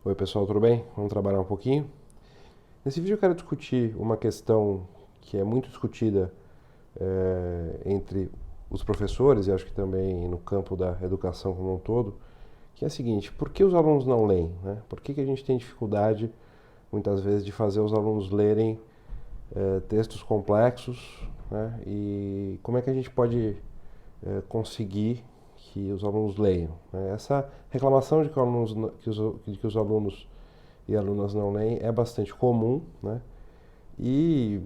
Oi pessoal, tudo bem? Vamos trabalhar um pouquinho? Nesse vídeo eu quero discutir uma questão que é muito discutida entre os professores e acho que também no campo da educação como um todo, que é a seguinte: por que os alunos não leem, né? Por que a gente tem dificuldade muitas vezes de fazer os alunos lerem textos complexos, né? E como é que a gente pode conseguir que os alunos leiam, né? Essa reclamação de que os alunos e alunas não leem é bastante comum, né? E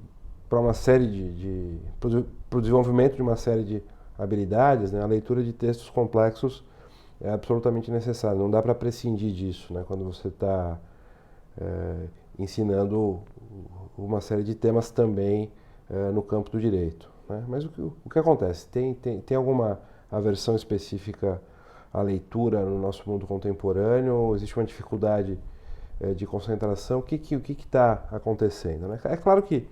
para uma série para o desenvolvimento de uma série de habilidades, né, a leitura de textos complexos é absolutamente necessária. Não dá para prescindir disso, né, quando você está ensinando uma série de temas também no campo do direito, né? Mas o que acontece? Tem alguma aversão específica à leitura no nosso mundo contemporâneo? Ou existe uma dificuldade de concentração? O que está acontecendo, né? É claro que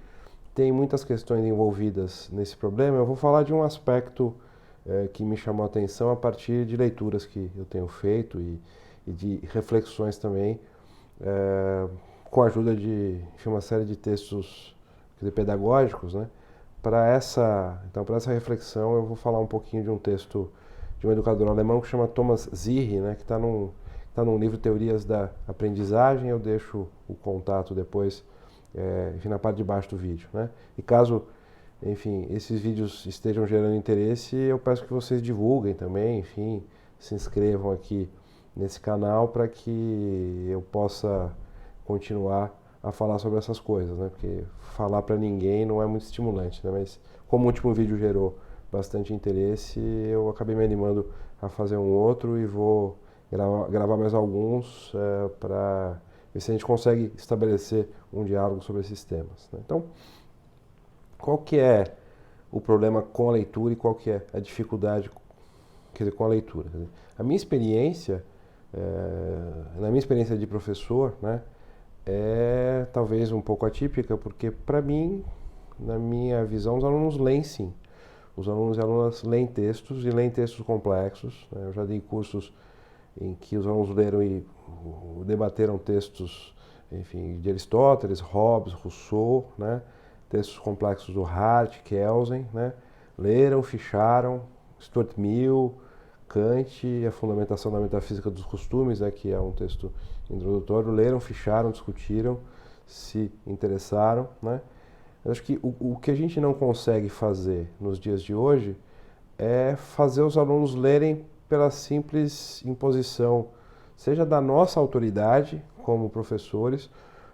tem muitas questões envolvidas nesse problema. Eu vou falar de um aspecto que me chamou a atenção a partir de leituras que eu tenho feito e de reflexões também com a ajuda de enfim, uma série de textos pedagógicos, né? Para essa reflexão eu vou falar um pouquinho de um texto de um educador alemão que chama Thomas Zierre, né? Que está num livro Teorias da Aprendizagem. Eu deixo o contato depois, enfim, na parte de baixo do vídeo, né? E caso, enfim, esses vídeos estejam gerando interesse, eu peço que vocês divulguem também, enfim, se inscrevam aqui nesse canal para que eu possa continuar a falar sobre essas coisas, né? Porque falar para ninguém não é muito estimulante, né? Mas como o último vídeo gerou bastante interesse, eu acabei me animando a fazer um outro e vou gravar mais alguns para ver se a gente consegue estabelecer um diálogo sobre esses temas, né? Então, qual que é o problema com a leitura e qual que é a dificuldade, quer dizer, com a leitura? Quer dizer, a minha experiência, na minha experiência de professor, né, é talvez um pouco atípica, porque para mim, na minha visão, os alunos leem sim. Os alunos e alunas leem textos e leem textos complexos, né? Eu já dei cursos em que os alunos leram e debateram textos, enfim, de Aristóteles, Hobbes, Rousseau, né? Textos complexos do Hart, Kelsen, né? Leram, ficharam, Stuart Mill, Kant, a fundamentação da metafísica dos costumes, né, que é um texto introdutório, leram, ficharam, discutiram, se interessaram, né? Eu acho que o que a gente não consegue fazer nos dias de hoje é fazer os alunos lerem pela simples imposição, seja da nossa autoridade como professores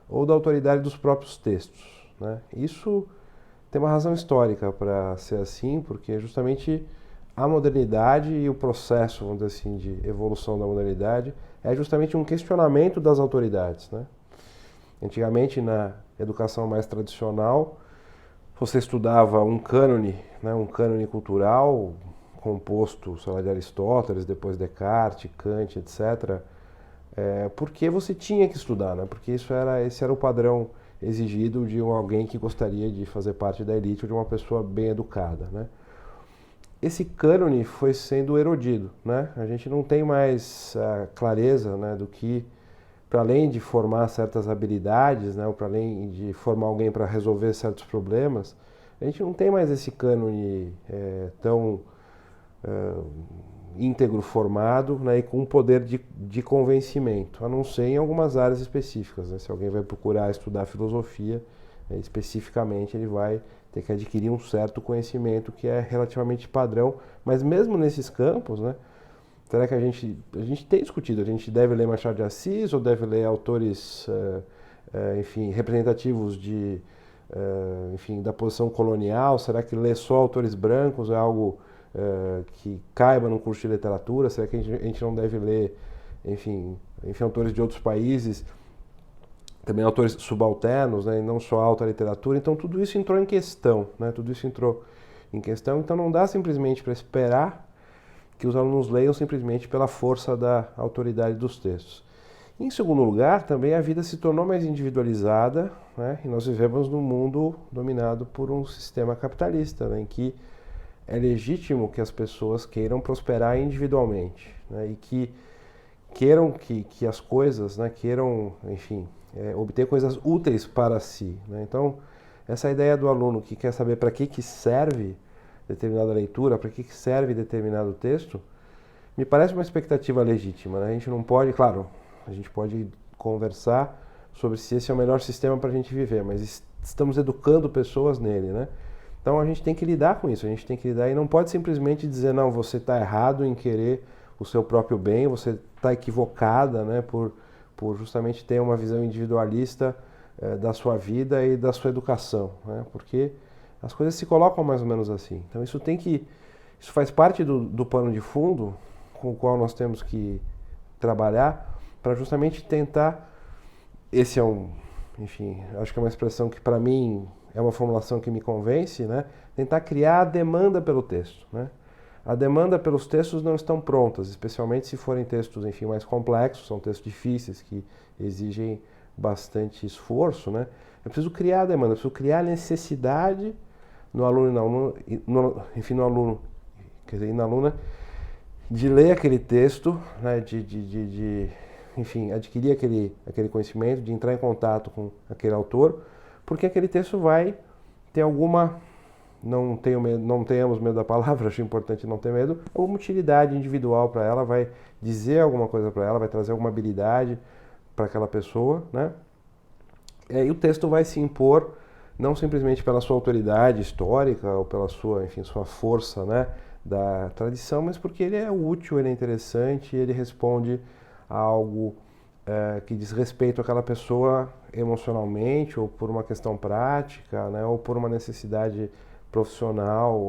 ou da autoridade dos próprios textos, né? Isso tem uma razão histórica para ser assim, porque justamente a modernidade e o processo, vamos dizer assim, de evolução da modernidade é justamente um questionamento das autoridades, né? Antigamente, na educação mais tradicional, você estudava um cânone, né, um cânone cultural composto, sei lá, de Aristóteles, depois Descartes, Kant, etc. Porque você tinha que estudar, né? Porque esse era o padrão exigido de alguém que gostaria de fazer parte da elite ou de uma pessoa bem educada, né? Esse cânone foi sendo erodido, né? A gente não tem mais a clareza, né, do que, para além de formar certas habilidades, né, ou para além de formar alguém para resolver certos problemas, a gente não tem mais esse cânone tão íntegro formado, né, e com poder de convencimento, a não ser em algumas áreas específicas, né? Se alguém vai procurar estudar filosofia, especificamente ele vai ter que adquirir um certo conhecimento que é relativamente padrão, mas mesmo nesses campos, né, será que a gente tem discutido, a gente deve ler Machado de Assis ou deve ler autores, enfim, representativos enfim, da posição colonial? Será que ler só autores brancos é algo que caiba num curso de literatura? Será que a gente não deve ler, enfim, autores de outros países, também autores subalternos, né, e não só alta literatura? Então tudo isso entrou em questão, né? Tudo isso entrou em questão, então não dá simplesmente para esperar que os alunos leiam simplesmente pela força da autoridade dos textos. Em segundo lugar, também a vida se tornou mais individualizada, né? E nós vivemos num mundo dominado por um sistema capitalista, né, em que é legítimo que as pessoas queiram prosperar individualmente, né? E que queiram que as coisas, né, queiram, enfim, obter coisas úteis para si, né? Então, essa ideia do aluno que quer saber para que serve determinada leitura, para que serve determinado texto, me parece uma expectativa legítima, né? A gente não pode, claro, a gente pode conversar sobre se esse é o melhor sistema para a gente viver, mas estamos educando pessoas nele, né? Então a gente tem que lidar com isso, a gente tem que lidar e não pode simplesmente dizer, não, você está errado em querer o seu próprio bem, você está equivocada, né, por justamente ter uma visão individualista da sua vida e da sua educação, né? Porque as coisas se colocam mais ou menos assim. Então isso faz parte do pano de fundo com o qual nós temos que trabalhar para justamente tentar, esse é enfim, acho que é uma expressão que para mim é uma formulação que me convence, né? Tentar criar a demanda pelo texto, né? A demanda pelos textos não estão prontas, especialmente se forem textos, enfim, mais complexos, são textos difíceis que exigem bastante esforço, né? Eu preciso criar a demanda, eu preciso criar a necessidade no aluno enfim, no aluno, quer dizer, na aluna, de ler aquele texto, né? Enfim, adquirir aquele conhecimento, de entrar em contato com aquele autor, porque aquele texto vai ter alguma, não tenhamos medo da palavra, acho importante não ter medo, alguma utilidade individual para ela, vai dizer alguma coisa para ela, vai trazer alguma habilidade para aquela pessoa, né? E o texto vai se impor não simplesmente pela sua autoridade histórica ou pela sua, enfim, sua força, né, da tradição, mas porque ele é útil, ele é interessante, ele responde a algo que diz respeito àquela pessoa emocionalmente, ou por uma questão prática, né, ou por uma necessidade profissional,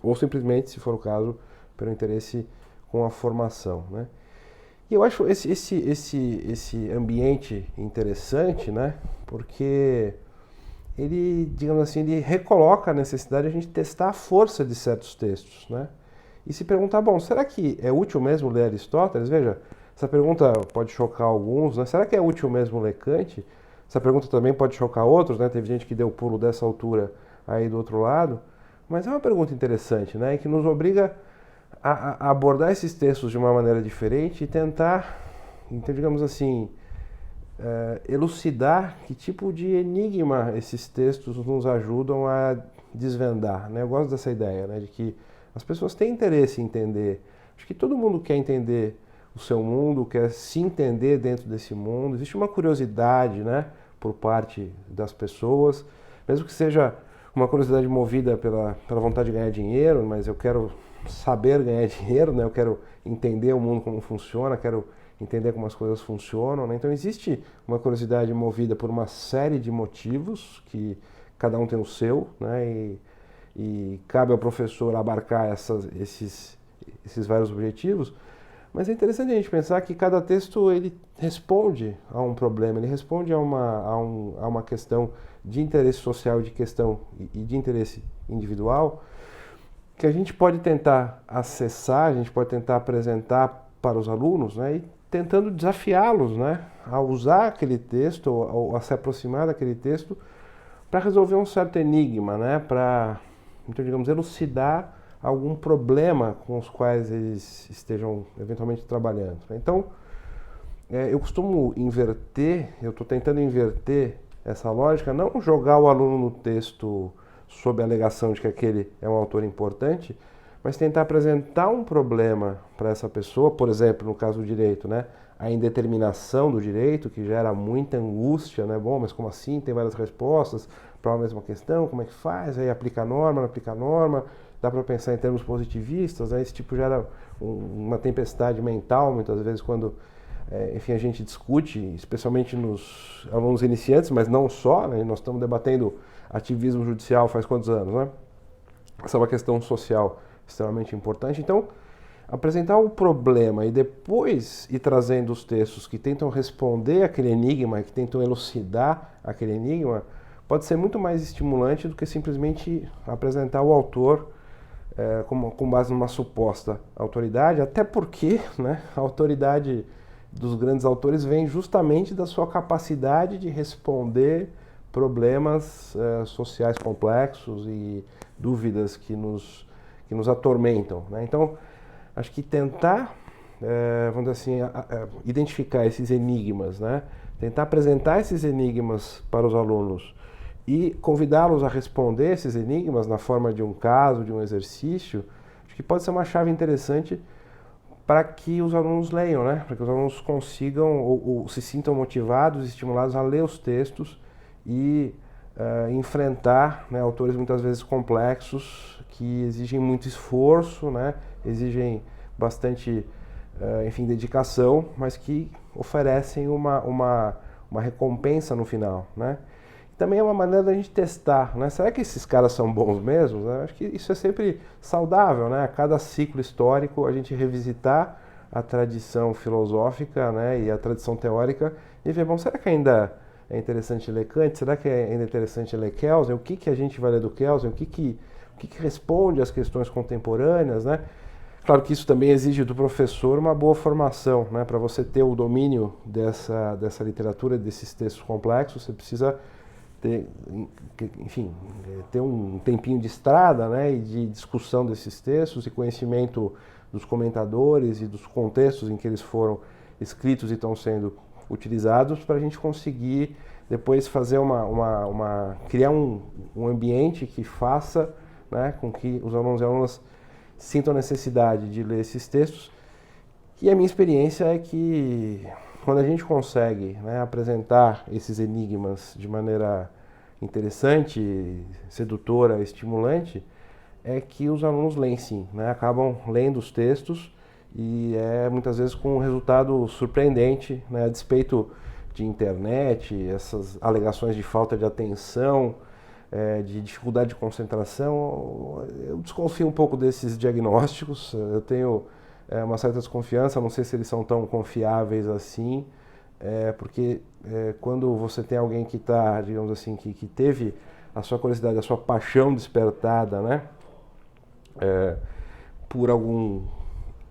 ou simplesmente, se for o caso, pelo interesse com a formação, né? E eu acho esse ambiente interessante, né, porque ele, digamos assim, ele recoloca a necessidade de a gente testar a força de certos textos, né? E se perguntar, bom, será que é útil mesmo ler Aristóteles? Veja, essa pergunta pode chocar alguns, né? Será que é útil mesmo ler Kant? Essa pergunta também pode chocar outros, né? Teve gente que deu pulo dessa altura aí do outro lado. Mas é uma pergunta interessante, né? Que nos obriga a abordar esses textos de uma maneira diferente e tentar, então, digamos assim, elucidar que tipo de enigma esses textos nos ajudam a desvendar, né? Eu gosto dessa ideia, né? De que as pessoas têm interesse em entender. Acho que todo mundo quer entender o seu mundo, quer se entender dentro desse mundo. Existe uma curiosidade, né, por parte das pessoas, mesmo que seja uma curiosidade movida pela vontade de ganhar dinheiro, mas eu quero saber ganhar dinheiro, né? Eu quero entender o mundo como funciona, quero entender como as coisas funcionam, né? Então existe uma curiosidade movida por uma série de motivos, que cada um tem o seu, né? E cabe ao professor abarcar esses vários objetivos. Mas é interessante a gente pensar que cada texto ele responde a um problema, ele responde a uma questão de interesse social, de questão e de interesse individual, que a gente pode tentar acessar, a gente pode tentar apresentar para os alunos, né, e tentando desafiá-los, né, a usar aquele texto, ou a se aproximar daquele texto para resolver um certo enigma, né, para, então, digamos, elucidar algum problema com os quais eles estejam eventualmente trabalhando. Então, eu costumo eu estou tentando inverter essa lógica, não jogar o aluno no texto sob a alegação de que aquele é um autor importante, mas tentar apresentar um problema para essa pessoa, por exemplo, no caso do direito, né? A indeterminação do direito, que gera muita angústia, né? Bom, mas como assim? Tem várias respostas para a mesma questão, como é que faz? Aí aplica a norma, não aplica a norma, dá para pensar em termos positivistas, né? Esse tipo gera uma tempestade mental, muitas vezes, quando enfim, a gente discute, especialmente nos alunos iniciantes, mas não só, né? Nós estamos debatendo ativismo judicial faz quantos anos, né? Essa é uma questão social extremamente importante. Então, apresentar o problema e depois ir trazendo os textos que tentam responder aquele enigma, que tentam elucidar aquele enigma, pode ser muito mais estimulante do que simplesmente apresentar o autor com base numa suposta autoridade, até porque, né, a autoridade dos grandes autores vem justamente da sua capacidade de responder problemas sociais complexos e dúvidas que nos atormentam, né? Então, acho que tentar vamos dizer assim, identificar esses enigmas, né? Tentar apresentar esses enigmas para os alunos e convidá-los a responder esses enigmas na forma de um caso, de um exercício, acho que pode ser uma chave interessante para que os alunos leiam, né? Para que os alunos consigam ou se sintam motivados, estimulados a ler os textos e enfrentar, né, autores muitas vezes complexos que exigem muito esforço, né? Exigem bastante, enfim, dedicação, mas que oferecem uma recompensa no final, né? Também é uma maneira da gente testar, né? Será que esses caras são bons mesmo? Né? Acho que isso é sempre saudável, né? A cada ciclo histórico a gente revisitar a tradição filosófica, né, e a tradição teórica e ver, bom, será que ainda é interessante ler Kant? Será que é ainda interessante ler Kelsen? O que que a gente vai ler do Kelsen? O que responde às questões contemporâneas, né? Claro que isso também exige do professor uma boa formação, né? Para você ter o domínio dessa literatura, desses textos complexos, você precisa ter, enfim, ter um tempinho de estrada, né, e de discussão desses textos e conhecimento dos comentadores e dos contextos em que eles foram escritos e estão sendo utilizados para a gente conseguir depois fazer criar um ambiente que faça, né, com que os alunos e alunas sintam a necessidade de ler esses textos. E a minha experiência é que quando a gente consegue, né, apresentar esses enigmas de maneira interessante, sedutora, estimulante, é que os alunos leem sim, né, acabam lendo os textos e muitas vezes com um resultado surpreendente, né, a despeito de internet, essas alegações de falta de atenção, de dificuldade de concentração. Eu desconfio um pouco desses diagnósticos, eu tenho uma certa desconfiança, não sei se eles são tão confiáveis assim, porque quando você tem alguém que está, digamos assim, que teve a sua curiosidade, a sua paixão despertada, né, por algum,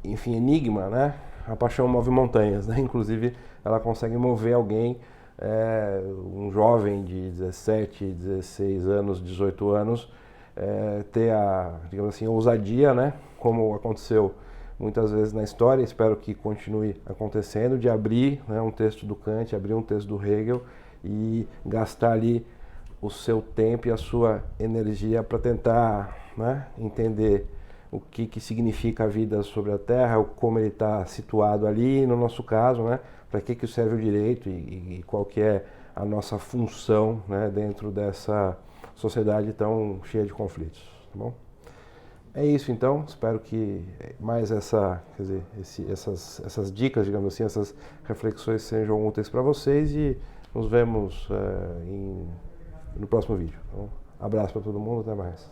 enfim, enigma, né, a paixão move montanhas, né, inclusive ela consegue mover alguém, um jovem de 17, 16 anos, 18 anos, ter digamos assim, ousadia, né, como aconteceu muitas vezes na história, espero que continue acontecendo, de abrir, né, um texto do Kant, abrir um texto do Hegel e gastar ali o seu tempo e a sua energia para tentar, né, entender o que significa a vida sobre a Terra, como ele está situado ali, no nosso caso, né, para que serve o direito e qual que é a nossa função, né, dentro dessa sociedade tão cheia de conflitos, tá bom? É isso então, espero que mais essas dicas, digamos assim, essas reflexões sejam úteis para vocês e nos vemos no próximo vídeo. Então, abraço para todo mundo, até mais.